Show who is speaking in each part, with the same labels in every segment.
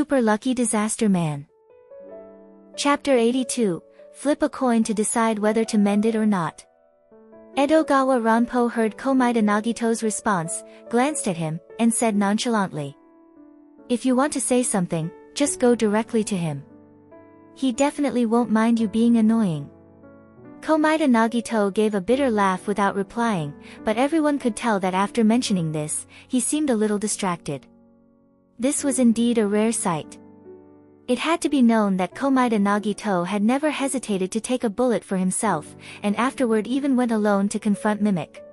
Speaker 1: Super Lucky Disaster Man. Chapter 82, Flip a coin to decide whether to mend it or not. Edogawa Ranpo heard Komaeda Nagito's response, glanced at him, and said nonchalantly, "If you want to say something, just go directly to him. He definitely won't mind you being annoying." Komaeda Nagito gave a bitter laugh without replying, but everyone could tell that after mentioning this, he seemed a little distracted. This was indeed a rare sight. It had to be known that Komaeda Nagito had never hesitated to take a bullet for himself, and afterward even went alone to confront Mimic.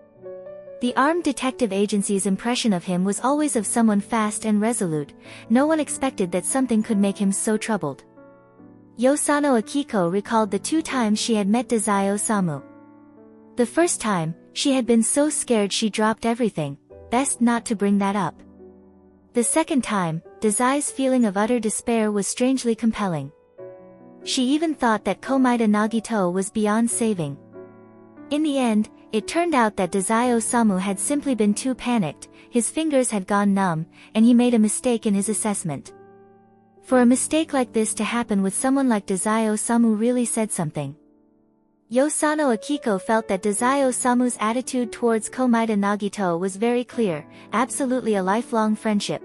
Speaker 1: The armed detective agency's impression of him was always of someone fast and resolute. No one expected that something could make him so troubled. Yosano Akiko recalled the 2 times she had met Dazai Osamu. The first time, she had been so scared she dropped everything, best not to bring that up. The second time, Dazai's feeling of utter despair was strangely compelling. She even thought that Komaeda Nagito was beyond saving. In the end, it turned out that Dazai Osamu had simply been too panicked, his fingers had gone numb, and he made a mistake in his assessment. For a mistake like this to happen with someone like Dazai Osamu really said something. Yosano Akiko felt that Dazai Osamu's attitude towards Komaeda Nagito was very clear, absolutely a lifelong friendship.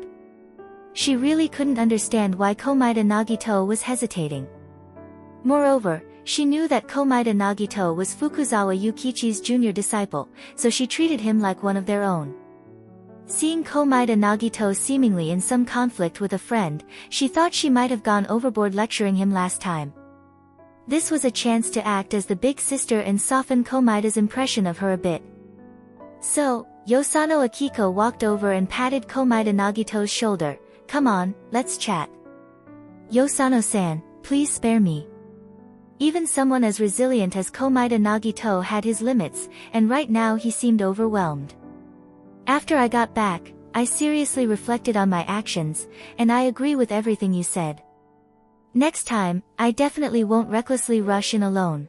Speaker 1: She really couldn't understand why Komaeda Nagito was hesitating. Moreover, she knew that Komaeda Nagito was Fukuzawa Yukichi's junior disciple, so she treated him like one of their own. Seeing Komaeda Nagito seemingly in some conflict with a friend, she thought she might have gone overboard lecturing him last time. This was a chance to act as the big sister and soften Komaeda's impression of her a bit. So, Yosano Akiko walked over and patted Komaeda Nagito's shoulder. "Come on, let's chat. Yosano-san, please spare me." Even someone as resilient as Komaeda Nagito had his limits, and right now he seemed overwhelmed. "After I got back, I seriously reflected on my actions, and I agree with everything you said. Next time, I definitely won't recklessly rush in alone."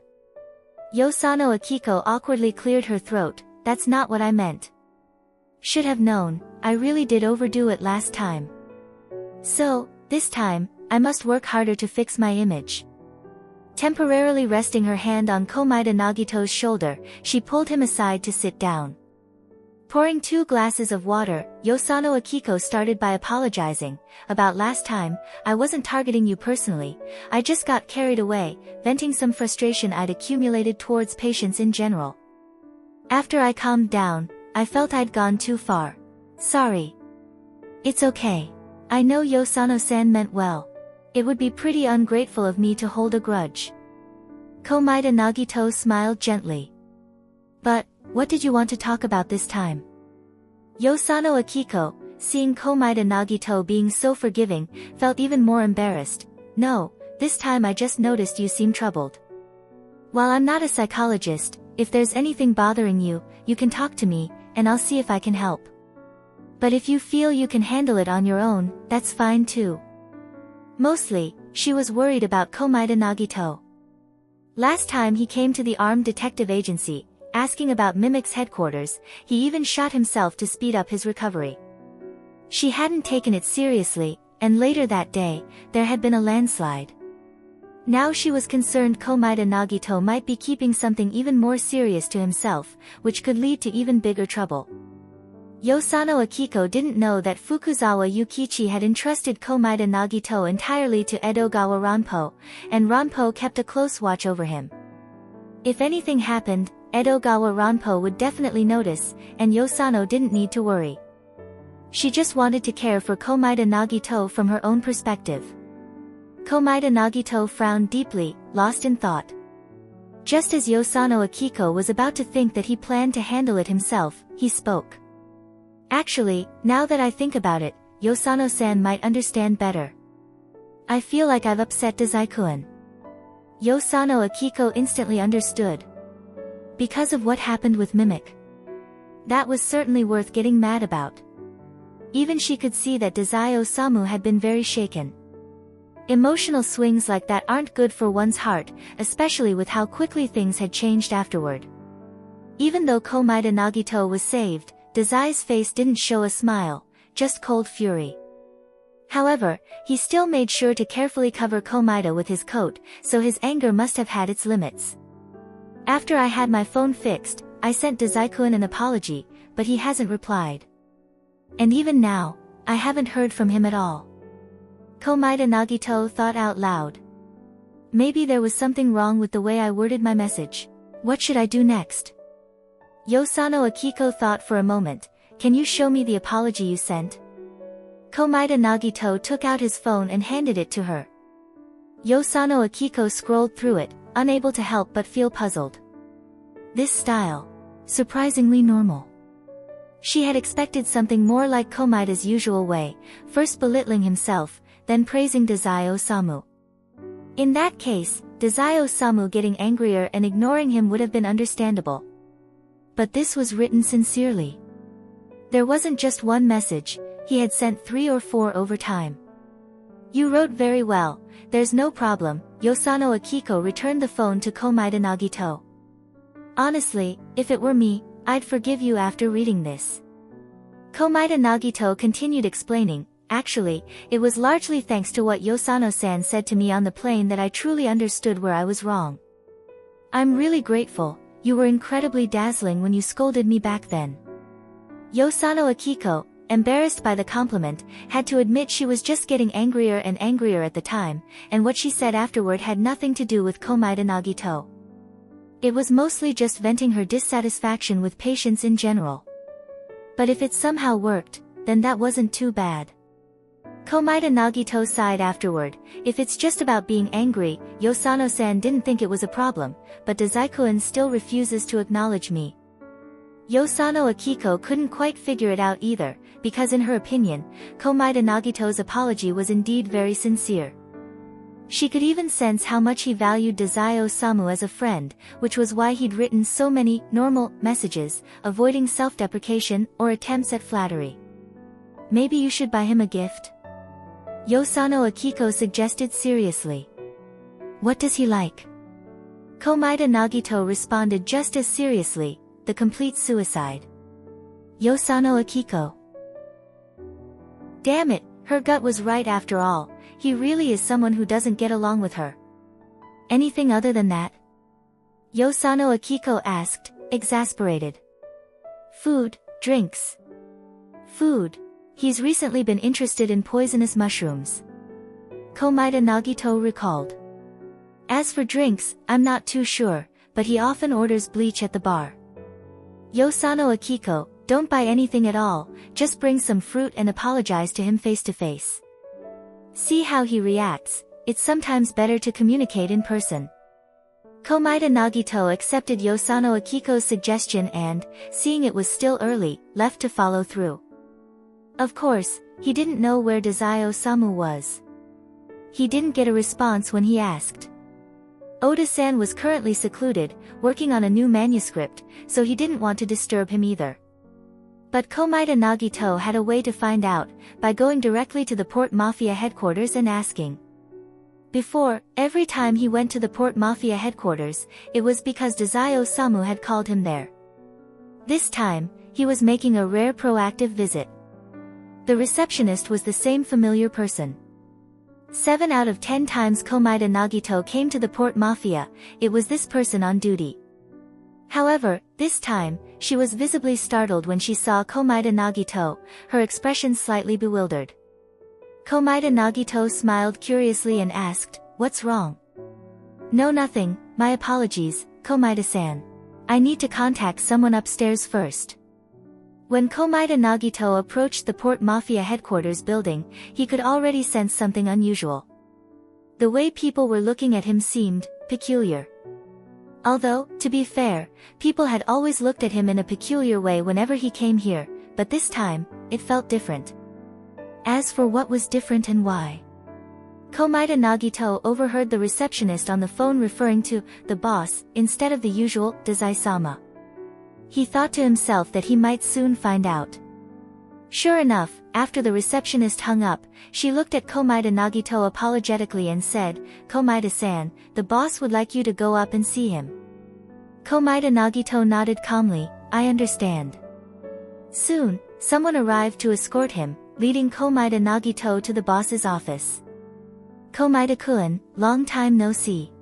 Speaker 1: Yosano Akiko awkwardly cleared her throat. "That's not what I meant. Should have known, I really did overdo it last time. So, this time, I must work harder to fix my image." Temporarily resting her hand on Komaeda Nagito's shoulder, she pulled him aside to sit down. Pouring 2 glasses of water, Yosano Akiko started by apologizing. "About last time, I wasn't targeting you personally, I just got carried away, venting some frustration I'd accumulated towards patients in general. After I calmed down, I felt I'd gone too far. Sorry." "It's okay. I know Yosano-san meant well. It would be pretty ungrateful of me to hold a grudge." Komaeda Nagito smiled gently. "But, what did you want to talk about this time?" Yosano Akiko, seeing Komaeda Nagito being so forgiving, felt even more embarrassed. "No, this time I just noticed you seem troubled. While I'm not a psychologist, if there's anything bothering you, you can talk to me, and I'll see if I can help. But if you feel you can handle it on your own, that's fine too." Mostly, she was worried about Komaeda Nagito. Last time he came to the armed detective agency, asking about Mimic's headquarters, he even shot himself to speed up his recovery. She hadn't taken it seriously, and later that day, there had been a landslide. Now she was concerned Komaeda Nagito might be keeping something even more serious to himself, which could lead to even bigger trouble. Yosano Akiko didn't know that Fukuzawa Yukichi had entrusted Komaeda Nagito entirely to Edogawa Ranpo, and Ranpo kept a close watch over him. If anything happened, Edogawa Ranpo would definitely notice, and Yosano didn't need to worry. She just wanted to care for Komaeda Nagito from her own perspective. Komaeda Nagito frowned deeply, lost in thought. Just as Yosano Akiko was about to think that he planned to handle it himself, he spoke. "Actually, now that I think about it, Yosano-san might understand better. I feel like I've upset Dazai-kun." Yosano Akiko instantly understood. Because of what happened with Mimic. That was certainly worth getting mad about. Even she could see that Dazai Osamu had been very shaken. Emotional swings like that aren't good for one's heart, especially with how quickly things had changed afterward. Even though Komaeda Nagito was saved, Dazai's face didn't show a smile, just cold fury. However, he still made sure to carefully cover Komaeda with his coat, so his anger must have had its limits. After I had my phone fixed, I sent Dazai-kun an apology, but he hasn't replied. And even now, I haven't heard from him at all. Komaeda Nagito thought out loud. Maybe there was something wrong with the way I worded my message. What should I do next? Yosano Akiko thought for a moment. Can you show me the apology you sent? Komaeda Nagito took out his phone and handed it to her. Yosano Akiko scrolled through it, unable to help but feel puzzled. This style. Surprisingly normal. She had expected something more like Komaeda's usual way, first belittling himself, then praising Dazai Osamu. In that case, Dazai Osamu getting angrier and ignoring him would have been understandable. But this was written sincerely. There wasn't just one message, he had sent 3 or 4 over time. You wrote very well, there's no problem. Yosano Akiko returned the phone to Komaeda Nagito. Honestly, if it were me, I'd forgive you after reading this. Komaeda Nagito continued explaining, actually, it was largely thanks to what Yosano-san said to me on the plane that I truly understood where I was wrong. I'm really grateful, you were incredibly dazzling when you scolded me back then. Yosano Akiko, embarrassed by the compliment, had to admit she was just getting angrier and angrier at the time, and what she said afterward had nothing to do with Komaeda Nagito. It was mostly just venting her dissatisfaction with patients in general. But if it somehow worked, then that wasn't too bad. Komaeda Nagito sighed afterward. If it's just about being angry, Yosano-san didn't think it was a problem, but Dazai-kun still refuses to acknowledge me. Yosano Akiko couldn't quite figure it out either, because in her opinion, Komaeda Nagito's apology was indeed very sincere. She could even sense how much he valued Dazai Osamu as a friend, which was why he'd written so many normal messages, avoiding self-deprecation or attempts at flattery. Maybe you should buy him a gift? Yosano Akiko suggested seriously. What does he like? Komaeda Nagito responded just as seriously, the complete suicide. Yosano Akiko. Damn it, her gut was right after all, he really is someone who doesn't get along with her. Anything other than that? Yosano Akiko asked, exasperated. Food, drinks. Food. He's recently been interested in poisonous mushrooms. Komaeda Nagito recalled. As for drinks, I'm not too sure, but he often orders bleach at the bar. Yosano Akiko, don't buy anything at all, just bring some fruit and apologize to him face to face. See how he reacts, it's sometimes better to communicate in person. Komaeda Nagito accepted Yosano Akiko's suggestion and, seeing it was still early, left to follow through. Of course, he didn't know where Dazai Osamu was. He didn't get a response when he asked. Oda-san was currently secluded, working on a new manuscript, so he didn't want to disturb him either. But Komaeda Nagito had a way to find out, by going directly to the Port Mafia headquarters and asking. Before, every time he went to the Port Mafia headquarters, it was because Dazai Osamu had called him there. This time, he was making a rare proactive visit. The receptionist was the same familiar person. 7 out of 10 times Komaeda Nagito came to the Port Mafia, it was this person on duty. However, this time, she was visibly startled when she saw Komaeda Nagito, her expression slightly bewildered. Komaeda Nagito smiled curiously and asked, "What's wrong?" "No, nothing, my apologies, Komaeda-san. I need to contact someone upstairs first." When Komaeda Nagito approached the Port Mafia headquarters building, he could already sense something unusual. The way people were looking at him seemed peculiar. Although, to be fair, people had always looked at him in a peculiar way whenever he came here, but this time, it felt different. As for what was different and why, Komaeda Nagito overheard the receptionist on the phone referring to the boss instead of the usual Dazai-sama. He thought to himself that he might soon find out. Sure enough, after the receptionist hung up, she looked at Komaeda Nagito apologetically and said, "Komaeda-san, the boss would like you to go up and see him." Komaeda Nagito nodded calmly, "I understand." Soon, someone arrived to escort him, leading Komaeda Nagito to the boss's office. Komaeda-kun, long time no see.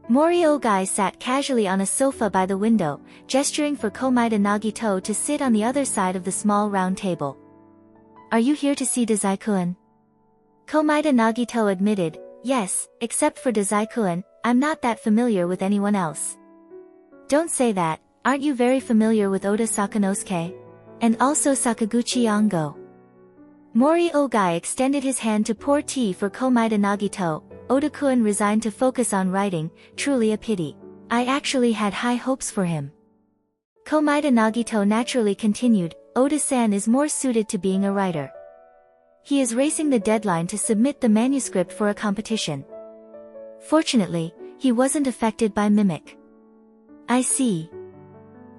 Speaker 1: Mori Ogai sat casually on a sofa by the window, gesturing for Komaeda Nagito to sit on the other side of the small round table. Are you here to see Dazai-kun? Komaeda Nagito admitted, yes, except for Dazai-kun, I'm not that familiar with anyone else. Don't say that, aren't you very familiar with Oda Sakanosuke? And also Sakaguchi Ango. Mori Ogai extended his hand to pour tea for Komaeda Nagito. Oda-kun resigned to focus on writing, truly a pity. I actually had high hopes for him. Komaeda Nagito naturally continued, Oda-san is more suited to being a writer. He is racing the deadline to submit the manuscript for a competition. Fortunately, he wasn't affected by Mimic. I see.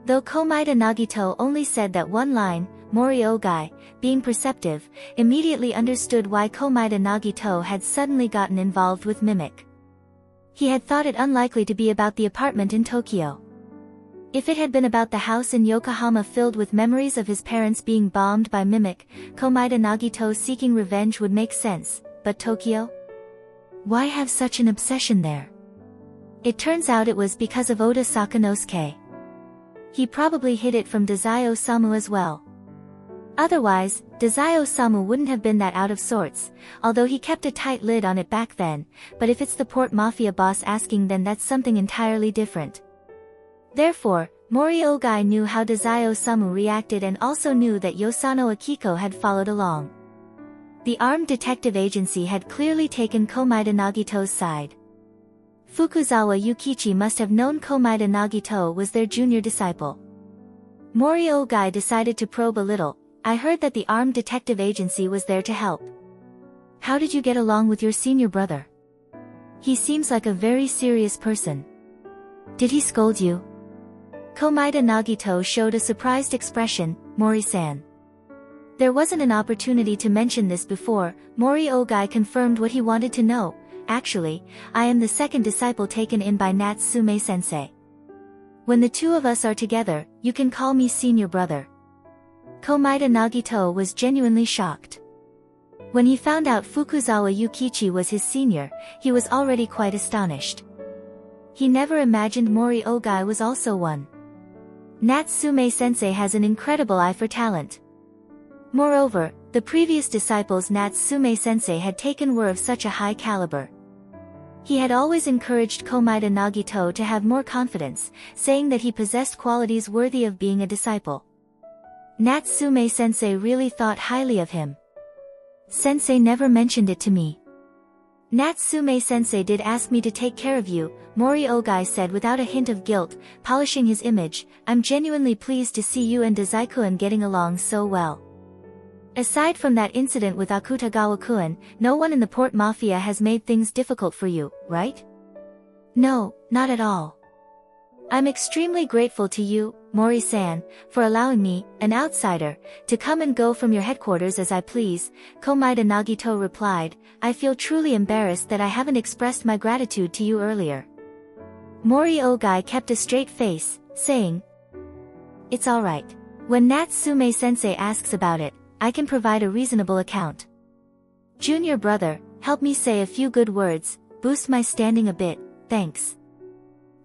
Speaker 1: Though Komaeda Nagito only said that one line, Mori Ogai, being perceptive, immediately understood why Komaeda Nagito had suddenly gotten involved with Mimic. He had thought it unlikely to be about the apartment in Tokyo. If it had been about the house in Yokohama filled with memories of his parents being bombed by Mimic, Komaeda Nagito seeking revenge would make sense, but Tokyo? Why have such an obsession there? It turns out it was because of Oda Sakanosuke. He probably hid it from Dazai Osamu as well. Otherwise, Dazai Osamu wouldn't have been that out of sorts, although he kept a tight lid on it back then, but if it's the Port Mafia boss asking, then that's something entirely different. Therefore, Mori Ogai knew how Dazai Osamu reacted and also knew that Yosano Akiko had followed along. The armed detective agency had clearly taken Komaeda Nagito's side. Fukuzawa Yukichi must have known Komaeda Nagito was their junior disciple. Mori Ogai decided to probe a little. I heard that the armed detective agency was there to help. How did you get along with your senior brother? He seems like a very serious person. Did he scold you? Komaeda Nagito showed a surprised expression, Mori-san. There wasn't an opportunity to mention this before. Mori Ogai confirmed what he wanted to know. Actually, I am the second disciple taken in by Natsume-sensei. When the two of us are together, you can call me senior brother. Komaeda Nagito was genuinely shocked. When he found out Fukuzawa Yukichi was his senior, he was already quite astonished. He never imagined Mori Ogai was also one. Natsume-sensei has an incredible eye for talent. Moreover, the previous disciples Natsume-sensei had taken were of such a high caliber. He had always encouraged Komaeda Nagito to have more confidence, saying that he possessed qualities worthy of being a disciple. Natsume-sensei really thought highly of him. Sensei never mentioned it to me. Natsume-sensei did ask me to take care of you, Mori Ogai said without a hint of guilt, polishing his image. I'm genuinely pleased to see you and Dazai-kun getting along so well. Aside from that incident with Akutagawa-kun, no one in the Port Mafia has made things difficult for you, right? No, not at all. I'm extremely grateful to you, Mori-san, for allowing me, an outsider, to come and go from your headquarters as I please, Komaeda Nagito replied. I feel truly embarrassed that I haven't expressed my gratitude to you earlier. Mori Ogai kept a straight face, saying, It's alright. When Natsume-sensei asks about it, I can provide a reasonable account. Junior brother, help me say a few good words, boost my standing a bit, thanks.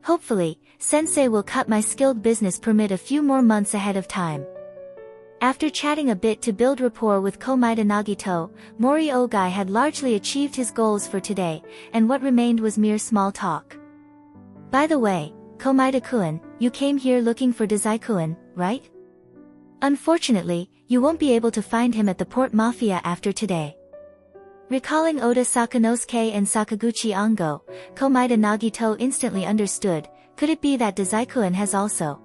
Speaker 1: Hopefully, Sensei will cut my skilled business permit a few more months ahead of time. After chatting a bit to build rapport with Komaeda Nagito, Mori Ogai had largely achieved his goals for today, and what remained was mere small talk. By the way, Komaeda-kun, you came here looking for Dazai-kun, right? Unfortunately, you won't be able to find him at the Port Mafia after today. Recalling Oda Sakanosuke and Sakaguchi Ango, Komaeda Nagito instantly understood. Could it be that Dazai-kun has also?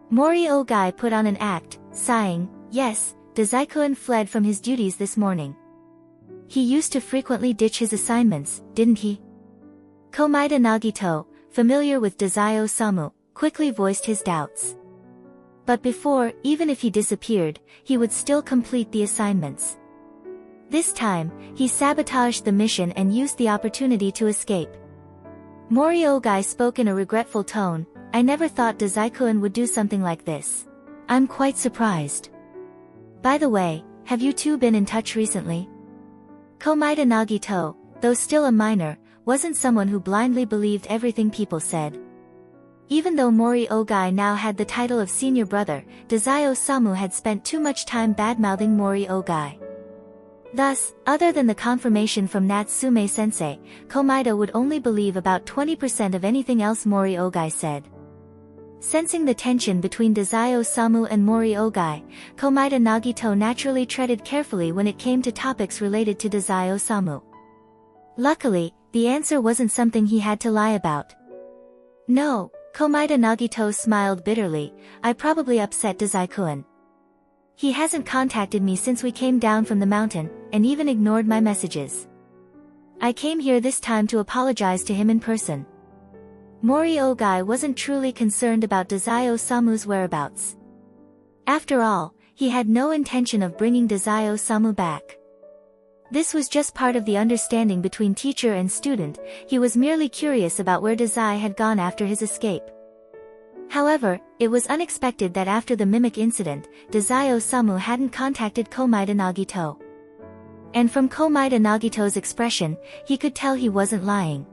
Speaker 1: Mori Ogai put on an act, sighing, yes, Dazai-kun fled from his duties this morning. He used to frequently ditch his assignments, didn't he? Komaeda Nagito, familiar with Dazai Osamu, quickly voiced his doubts. But before, even if he disappeared, he would still complete the assignments. This time, he sabotaged the mission and used the opportunity to escape. Mori Ogai spoke in a regretful tone. I never thought Dazai-kun would do something like this. I'm quite surprised. By the way, have you two been in touch recently? Komaeda Nagito, though still a minor, wasn't someone who blindly believed everything people said. Even though Mori Ogai now had the title of senior brother, Dazai Osamu had spent too much time badmouthing Mori Ogai. Thus, other than the confirmation from Natsume-sensei, Komaeda would only believe about 20% of anything else Mori Ogai said. Sensing the tension between Dazai Osamu and Mori Ogai, Komaeda Nagito naturally treaded carefully when it came to topics related to Dazai Osamu. Luckily, the answer wasn't something he had to lie about. No, Komaeda Nagito smiled bitterly, I probably upset Dazai-kun. He hasn't contacted me since we came down from the mountain, and even ignored my messages. I came here this time to apologize to him in person. Mori Ogai wasn't truly concerned about Dazai Osamu's whereabouts. After all, he had no intention of bringing Dazai Osamu back. This was just part of the understanding between teacher and student, he was merely curious about where Dazai had gone after his escape. However, it was unexpected that after the mimic incident, Dazai Osamu hadn't contacted Komaeda Nagito. And from Komaeda Nagito's expression, he could tell he wasn't lying.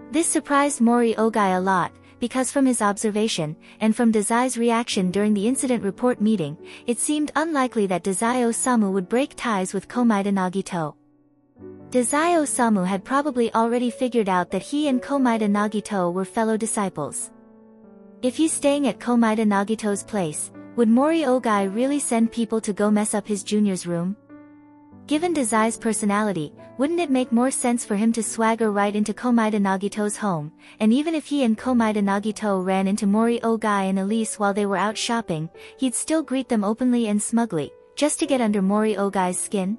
Speaker 1: This surprised Mori Ogai a lot, because from his observation, and from Dazai's reaction during the incident report meeting, it seemed unlikely that Dazai Osamu would break ties with Komaeda Nagito. Dazai Osamu had probably already figured out that he and Komaeda Nagito were fellow disciples. If he's staying at Komaeda Nagito's place, would Mori Ogai really send people to go mess up his junior's room? Given Dazai's personality, wouldn't it make more sense for him to swagger right into Komaeda Nagito's home, and even if he and Komaeda Nagito ran into Mori Ogai and Elise while they were out shopping, he'd still greet them openly and smugly, just to get under Mori Ogai's skin?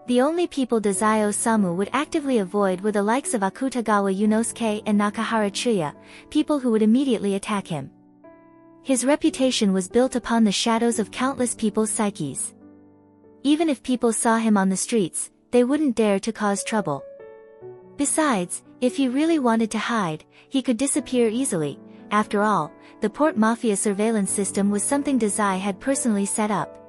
Speaker 1: The only people Dazai Osamu would actively avoid were the likes of Akutagawa Yunosuke and Nakahara Chuya, people who would immediately attack him. His reputation was built upon the shadows of countless people's psyches. Even if people saw him on the streets, they wouldn't dare to cause trouble. Besides, if he really wanted to hide, he could disappear easily. After all, the Port Mafia surveillance system was something Dazai had personally set up.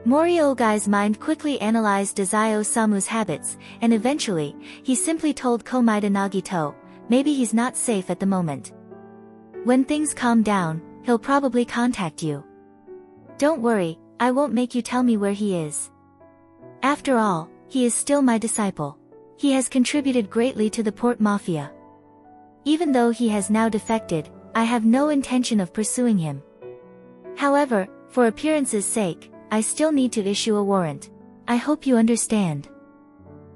Speaker 1: Mori Ogai's mind quickly analyzed Dazai Osamu's habits, and eventually, he simply told Komaeda Nagito, maybe he's not safe at the moment. When things calm down, he'll probably contact you. Don't worry, I won't make you tell me where he is. After all, he is still my disciple. He has contributed greatly to the Port Mafia. Even though he has now defected, I have no intention of pursuing him. However, for appearance's sake, I still need to issue a warrant. I hope you understand.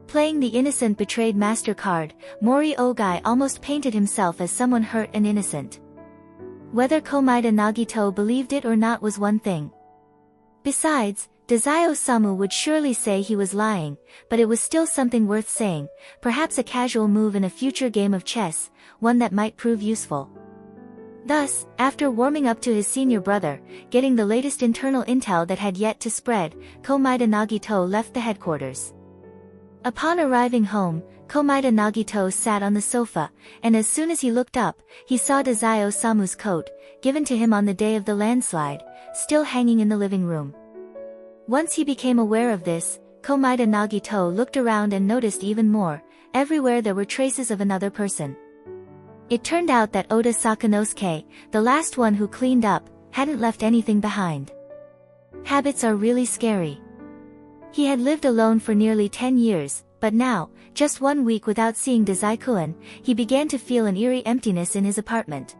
Speaker 1: Playing the innocent betrayed master card, Mori Ogai almost painted himself as someone hurt and innocent. Whether Komaeda Nagito believed it or not was one thing. Besides, Dazai Osamu would surely say he was lying, but it was still something worth saying, perhaps a casual move in a future game of chess, one that might prove useful. Thus, after warming up to his senior brother, getting the latest internal intel that had yet to spread, Komaeda Nagito left the headquarters. Upon arriving home, Komaeda Nagito sat on the sofa, and as soon as he looked up, he saw Dazai Osamu's coat, given to him on the day of the landslide, still hanging in the living room. Once he became aware of this, Komaeda Nagito looked around and noticed even more, everywhere there were traces of another person. It turned out that Oda Sakanosuke, the last one who cleaned up, hadn't left anything behind. Habits are really scary. He had lived alone for nearly 10 years, but now, just 1 week without seeing Dazai-kun, he began to feel an eerie emptiness in his apartment.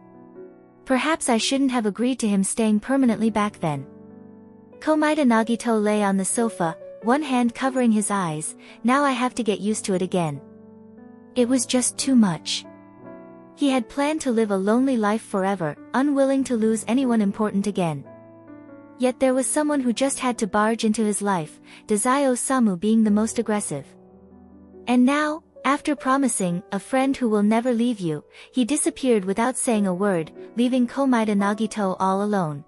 Speaker 1: Perhaps I shouldn't have agreed to him staying permanently back then. Komaeda Nagito lay on the sofa, one hand covering his eyes. Now I have to get used to it again. It was just too much. He had planned to live a lonely life forever, unwilling to lose anyone important again. Yet there was someone who just had to barge into his life, Dazai Osamu being the most aggressive. And now, after promising, a friend who will never leave you, he disappeared without saying a word, leaving Komaeda Nagito all alone.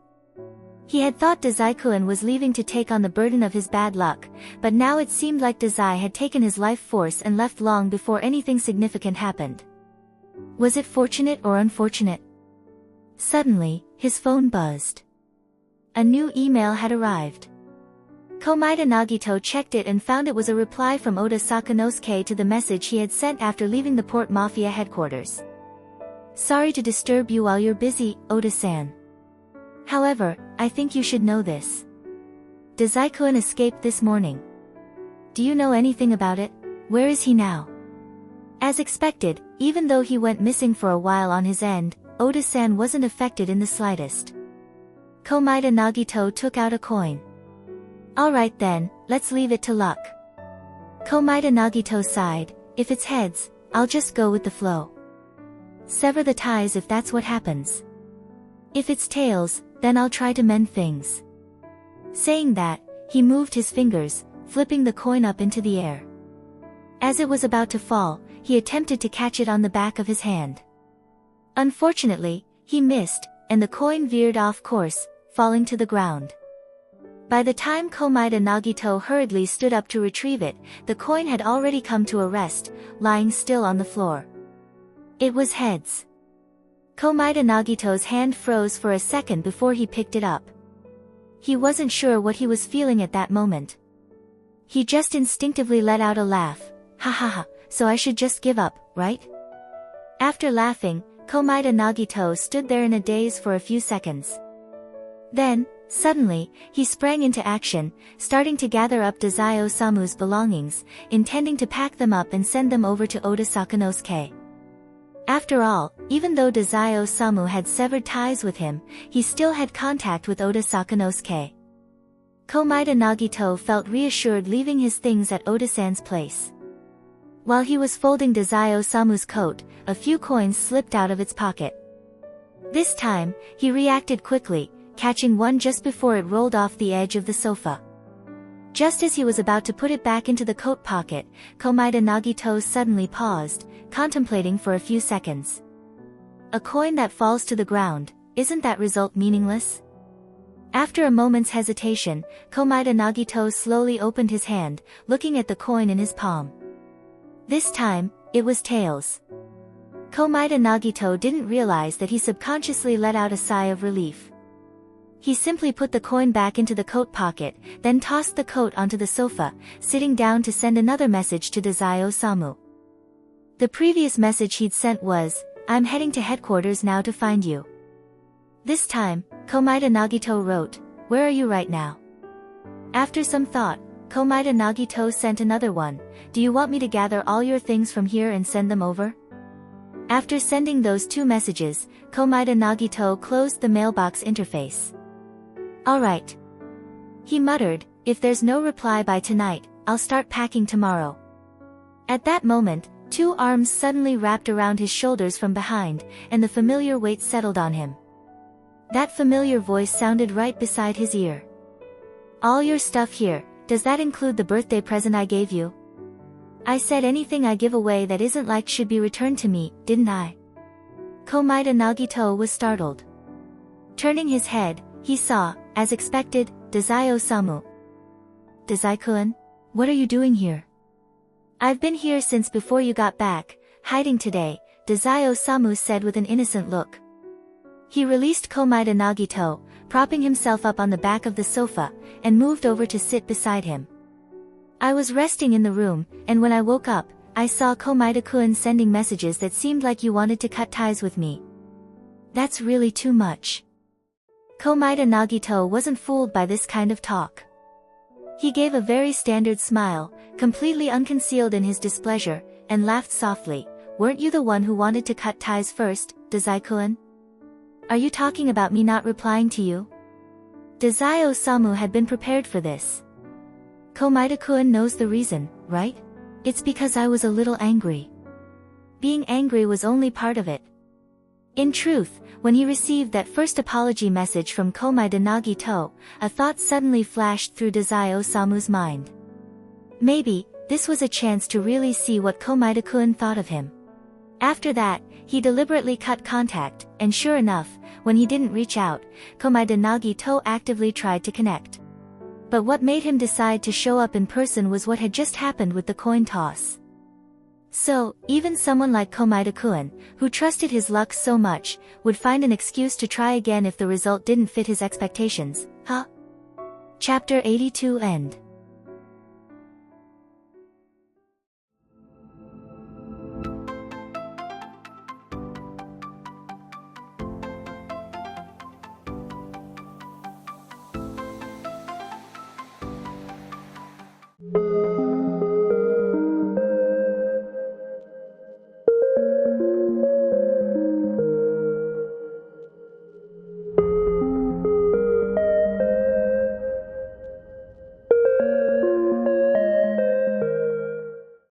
Speaker 1: He had thought Dazai-kun was leaving to take on the burden of his bad luck, but now it seemed like Dazai had taken his life force and left long before anything significant happened. Was it fortunate or unfortunate? Suddenly, his phone buzzed. A new email had arrived. Komaeda Nagito checked it and found it was a reply from Oda Sakanosuke to the message he had sent after leaving the Port Mafia headquarters. Sorry to disturb you while you're busy, Oda-san. However, I think you should know this. Dazai-kun escaped this morning. Do you know anything about it? Where is he now? As expected, even though he went missing for a while on his end, Oda-san wasn't affected in the slightest. Komaeda Nagito took out a coin. Alright then, let's leave it to luck. Komaeda Nagito sighed, if it's heads, I'll just go with the flow. Sever the ties if that's what happens. If it's tails, then I'll try to mend things. Saying that, he moved his fingers, flipping the coin up into the air. As it was about to fall, he attempted to catch it on the back of his hand. Unfortunately, he missed, and the coin veered off course, falling to the ground. By the time Komaeda Nagito hurriedly stood up to retrieve it, the coin had already come to a rest, lying still on the floor. It was heads. Komaeda Nagito's hand froze for a second before he picked it up. He wasn't sure what he was feeling at that moment. He just instinctively let out a laugh. Ha ha ha, so I should just give up, right? After laughing, Komaeda Nagito stood there in a daze for a few seconds. Then, suddenly, he sprang into action, starting to gather up Dazai Osamu's belongings, intending to pack them up and send them over to Oda Sakanosuke. After all, even though Dazai Osamu had severed ties with him, he still had contact with Oda Sakanosuke. Komaeda Nagito felt reassured leaving his things at Oda-san's place. While he was folding Dazai Osamu's coat, a few coins slipped out of its pocket. This time, he reacted quickly, catching one just before it rolled off the edge of the sofa. Just as he was about to put it back into the coat pocket, Komaeda Nagito suddenly paused, contemplating for a few seconds. A coin that falls to the ground, isn't that result meaningless? After a moment's hesitation, Komaeda Nagito slowly opened his hand, looking at the coin in his palm. This time, it was tails. Komaeda Nagito didn't realize that he subconsciously let out a sigh of relief. He simply put the coin back into the coat pocket, then tossed the coat onto the sofa, sitting down to send another message to Dazai Osamu. The previous message he'd sent was, I'm heading to headquarters now to find you. This time, Komaeda Nagito wrote, where are you right now? After some thought, Komaeda Nagito sent another one, do you want me to gather all your things from here and send them over? After sending those two messages, Komaeda Nagito closed the mailbox interface. Alright. He muttered, if there's no reply by tonight, I'll start packing tomorrow. At that moment, two arms suddenly wrapped around his shoulders from behind, and the familiar weight settled on him. That familiar voice sounded right beside his ear. All your stuff here, does that include the birthday present I gave you? I said anything I give away that isn't liked should be returned to me, didn't I? Komaeda Nagito was startled. Turning his head, he saw, as expected, Dazai Osamu. Dazai-kun? What are you doing here? I've been here since before you got back, hiding today, Dazai Osamu said with an innocent look. He released Komaeda Nagito, propping himself up on the back of the sofa, and moved over to sit beside him. I was resting in the room, and when I woke up, I saw Komaeda-kun sending messages that seemed like you wanted to cut ties with me. That's really too much. Komaeda Nagito wasn't fooled by this kind of talk. He gave a very standard smile, completely unconcealed in his displeasure, and laughed softly. Weren't you the one who wanted to cut ties first, Dazai-kun? Are you talking about me not replying to you? Dazai Osamu had been prepared for this. Komaeda-kun knows the reason, right? It's because I was a little angry. Being angry was only part of it. In truth, when he received that first apology message from Komaeda Nagito, a thought suddenly flashed through Dazai Osamu's mind. Maybe, this was a chance to really see what Komaeda-kun thought of him. After that, he deliberately cut contact, and sure enough, when he didn't reach out, Komaeda Nagito actively tried to connect. But what made him decide to show up in person was what had just happened with the coin toss. So, even someone like Komaeda-kun, who trusted his luck so much, would find an excuse to try again if the result didn't fit his expectations, huh? Chapter 82 End.